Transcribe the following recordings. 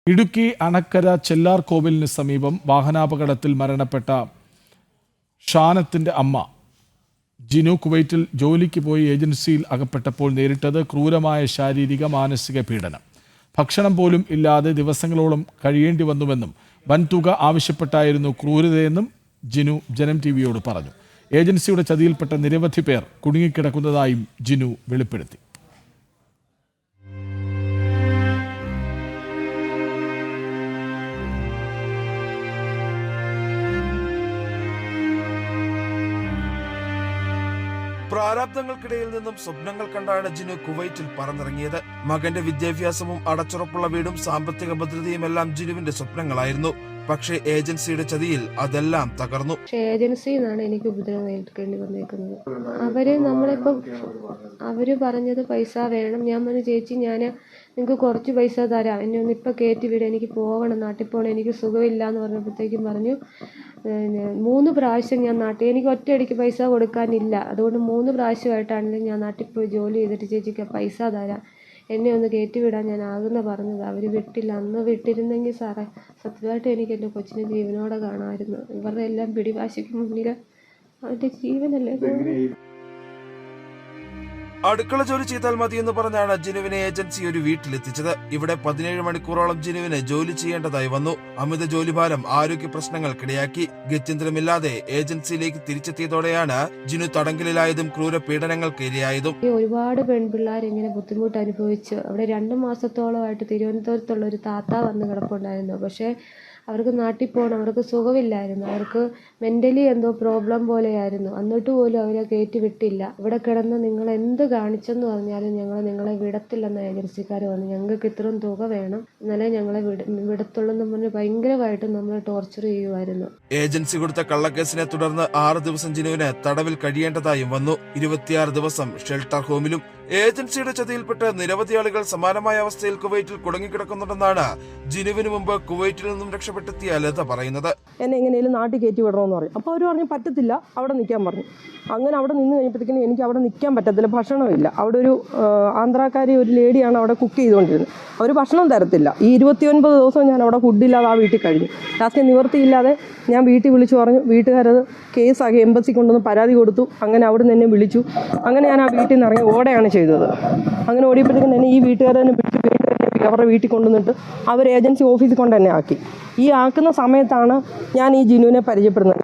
ഇടുക്കി അണക്കര ചെല്ലാർ കോവിലിന് സമീപം വാഹനാപകടത്തിൽ മരണപ്പെട്ട ഷാനത്തിന്റെ അമ്മ ജിനു കുവൈറ്റിൽ ജോലിക്ക് പോയി ഏജൻസിയിൽ അകപ്പെട്ടപ്പോൾ നേരിട്ടത് ക്രൂരമായ ശാരീരിക മാനസിക പീഡനം. ഭക്ഷണം പോലും ഇല്ലാതെ ദിവസങ്ങളോളം കഴിയേണ്ടി വന്നുവെന്നും വൻതുക ആവശ്യപ്പെട്ടായിരുന്നു ക്രൂരതയെന്നും ജിനു ജനം ടിവിയോട് പറഞ്ഞു. ഏജൻസിയുടെ ചതിയിൽപ്പെട്ട നിരവധി പേർ കുടുങ്ങിക്കിടക്കുന്നതായും ജിനു വെളിപ്പെടുത്തി. പ്രാരാബ്ദങ്ങൾക്കിടയിൽ നിന്നും സ്വപ്നങ്ങൾ കണ്ടാണ് ജിനു കുവൈറ്റിൽ പറന്നിറങ്ങിയത്. മകന്റെ വിദ്യാഭ്യാസവും അടച്ചുറപ്പുള്ള വീടും സാമ്പത്തിക ഭദ്രതയുമെല്ലാം ജിനുവിന്റെ സ്വപ്നങ്ങളായിരുന്നു. പക്ഷേ ഏജൻസിയുടെ ചതിയിൽ അതെല്ലാം തകർന്നു. ഏജൻസിയിൽ നിന്നാണ് എനിക്ക് ഉപദ്രവം ഏൽക്കേണ്ടി വന്നേക്കുന്നത്. അവര് പറഞ്ഞത് പൈസ വേണം. ഞാൻ പറഞ്ഞു, ചേച്ചി ഞാൻ നിങ്ങൾക്ക് കുറച്ച് പൈസ തരാം, എന്നെ ഒന്ന് ഇപ്പം കയറ്റി വിടും, എനിക്ക് പോകണം, നാട്ടിൽ പോകണം, എനിക്ക് സുഖമില്ല എന്ന് പറഞ്ഞപ്പോഴത്തേക്കും പറഞ്ഞു 3 പ്രാവശ്യം ഞാൻ എനിക്ക് ഒറ്റയടിക്ക് പൈസ കൊടുക്കാനില്ല, അതുകൊണ്ട് 3 പ്രാവശ്യമായിട്ടാണെങ്കിലും ഞാൻ നാട്ടിൽ പോയി ജോലി ചെയ്തിട്ട് ചേച്ചിക്ക് പൈസ തരാം, എന്നെ ഒന്ന് കയറ്റിവിടാൻ ഞാൻ ആകുന്ന പറഞ്ഞത്. അവർ വിട്ടില്ല. അന്ന് വിട്ടിരുന്നെങ്കിൽ സാറേ സത്യമായിട്ട് എനിക്ക് എൻ്റെ കൊച്ചിനെ ജീവനോടെ കാണാമായിരുന്നു. ഇവരുടെ എല്ലാം പിടിവാശിക്ക് മുന്നിൽ അവൻ്റെ ജീവനല്ലേ. അടുക്കള ജോലി ചെയ്താൽ മതിയെന്ന് പറഞ്ഞാണ് ജിനുവിനെ ഏജൻസി ഒരു വീട്ടിലെത്തിച്ചത്. ഇവിടെ 17 മണിക്കൂറോളം ജിനുവിന് ജോലി ചെയ്യേണ്ടതായി വന്നു. അമിത ജോലിഭാരം ആരോഗ്യ പ്രശ്നങ്ങൾക്കിടയാക്കി. ഗത്യന്തരമില്ലാതെ ഏജൻസിയിലേക്ക് തിരിച്ചെത്തിയതോടെയാണ് ജിനു തടങ്കലിലായതും ക്രൂര പീഡനങ്ങൾക്ക് ഇരയായതും. ഒരുപാട് പെൺപിള്ളേർ ഇങ്ങനെ ബുദ്ധിമുട്ട് അനുഭവിച്ചു. അവിടെ 2 മാസത്തോളമായിട്ട് തിരുവനന്തപുരത്തുള്ള ഒരു താത്ത വന്ന് കിടപ്പുണ്ടായിരുന്നു. പക്ഷേ അവർക്ക് നാട്ടിൽ പോകണം, അവർക്ക് സുഖമില്ലായിരുന്നു, അവർക്ക് മെൻ്റലി എന്തോ പ്രോബ്ലം പോലെയായിരുന്നു. എന്നിട്ട് പോലും അവരെ കയറ്റി വിട്ടില്ല. ഇവിടെ കിടന്ന് നിങ്ങൾ എന്ത് കാണിച്ചെന്ന് പറഞ്ഞാലും നിങ്ങളെ വിടത്തില്ലെന്ന ഏജൻസിക്കാർ പറഞ്ഞു. ഞങ്ങൾക്ക് ഇത്രയും തുക വേണം, എന്നാലേ ഞങ്ങളെ വിടത്തുള്ളെന്ന് പറഞ്ഞ് ഭയങ്കരമായിട്ട് നമ്മളെ ടോർച്ചർ ചെയ്യുമായിരുന്നു. ഏജൻസി കൊടുത്ത കള്ളക്കേസിനെ തുടർന്ന് 6 ദിവസം ജിനുവിന് തടവിൽ കഴിയേണ്ടതായും വന്നു. 26 ദിവസം ഷെൽട്ടർ ഹോമിലും. ഏജൻസിയുടെ ചതിയിൽപ്പെട്ട് നിരവധി ആളുകൾ സമാനമായ അവസ്ഥയിൽ കുവൈറ്റിൽ കുടുങ്ങിക്കിടക്കുന്നുണ്ടെന്നാണ് ജിനുവിന് മുമ്പ് കുവൈറ്റിൽ നിന്നും രക്ഷപ്പെട്ടെത്തിയ ലത പറയുന്നത്. എന്നെ എങ്ങനെയും നാട്ടിൽ കയറ്റി വിടണമെന്ന് പറയും. അപ്പോൾ അവർ പറഞ്ഞു പറ്റത്തില്ല, അവിടെ നിൽക്കാൻ പറഞ്ഞു. അങ്ങനെ അവിടെ നിന്ന് കഴിഞ്ഞപ്പോഴത്തേക്കും എനിക്ക് അവിടെ നിൽക്കാൻ പറ്റത്തില്ല, ഭക്ഷണമില്ല. അവിടെ ഒരു ആന്ധ്രാക്കാരി ഒരു ലേഡിയാണ് അവിടെ കുക്ക് ചെയ്തുകൊണ്ടിരുന്നത്. അവർ ഭക്ഷണം തരത്തില്ല. ഈ 29 ദിവസം ഞാൻ അവിടെ ഫുഡില്ലാതെ ആ വീട്ടിൽ കഴിഞ്ഞു. ലാസ്റ്റ് നിവൃത്തിയില്ലാതെ ഞാൻ വീട്ടിൽ വിളിച്ചു പറഞ്ഞു. വീട്ടുകാരത് കേസാക്കി എംബസി കൊണ്ടുവന്ന് പരാതി കൊടുത്തു. അങ്ങനെ അവിടെ നിന്ന് എന്നെ വിളിച്ചു. അങ്ങനെ ഞാൻ ആ വീട്ടിൽ നിന്ന് ഇറങ്ങി ഓടെയാണ് ചെയ്തത്. അങ്ങനെ ഓടിയപ്പോഴത്തേക്കും തന്നെ ഈ വീട്ടുകാരനെ വിളിച്ച് അവരുടെ വീട്ടിൽ കൊണ്ടുവന്നിട്ട് അവർ ഏജൻസി ഓഫീസിൽ കൊണ്ട് തന്നെ ആക്കി. ഈ ആക്കുന്ന സമയത്താണ് ഞാൻ ഈ ജിനുവിനെ പരിചയപ്പെടുന്നത്.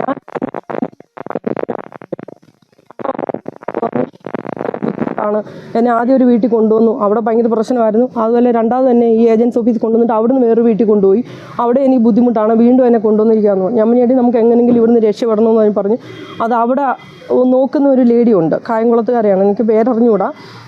എന്നെ ആദ്യം ഒരു വീട്ടിൽ കൊണ്ടുവന്നു. അവിടെ ഭയങ്കര പ്രശ്നമായിരുന്നു. അതുപോലെ രണ്ടാമത് തന്നെ ഈ ഏജൻസി ഓഫീസിൽ കൊണ്ടുവന്നിട്ട് അവിടുന്ന് വേറൊരു വീട്ടിൽ കൊണ്ടുപോയി. അവിടെ എനിക്ക് ബുദ്ധിമുട്ടാണ്, വീണ്ടും എന്നെ കൊണ്ടുവന്നിരിക്കാമെന്ന് പറഞ്ഞു. ഞാൻ വേണ്ടി നമുക്ക് എങ്ങനെയെങ്കിലും ഇവിടുന്ന് രക്ഷപ്പെടണമെന്ന് പറഞ്ഞു. അത് അവിടെ നോക്കുന്ന ഒരു ലേഡി ഉണ്ട്, കായംകുളത്തുകാരെയാണ്, എനിക്ക് പേരറിഞ്ഞുകൂടാ.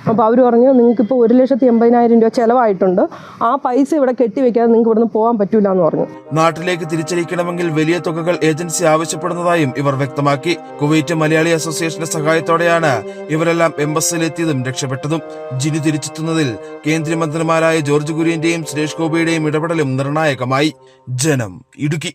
അപ്പോൾ അവർ പറഞ്ഞു നിങ്ങൾക്കിപ്പോൾ 1,80,000 രൂപ ചിലവായിട്ടുണ്ട്, ആ പൈസ ഇവിടെ കെട്ടിവെക്കാതെ നിങ്ങൾക്ക് ഇവിടുന്ന് പോകാൻ പറ്റൂല എന്ന് പറഞ്ഞു. നാട്ടിലേക്ക് തിരിച്ചയക്കണമെങ്കിൽ വലിയ തുകകൾ ഏജൻസി ആവശ്യപ്പെടുന്നതായും ഇവർ വ്യക്തമാക്കി. കുവൈറ്റ് മലയാളി അസോസിയേഷന്റെ സഹായത്തോടെയാണ് ഇവരെല്ലാം എംബസിയിലെത്തിയതും രക്ഷപ്പെട്ടതും. ജിനു തിരിച്ചെത്തുന്നതിൽ കേന്ദ്രമന്ത്രിമാരായ ജോർജ് കുര്യന്റെയും സുരേഷ് ഗോപിയുടെയും ഇടപെടലും നിർണായകമായി. ജനം, ഇടുക്കി.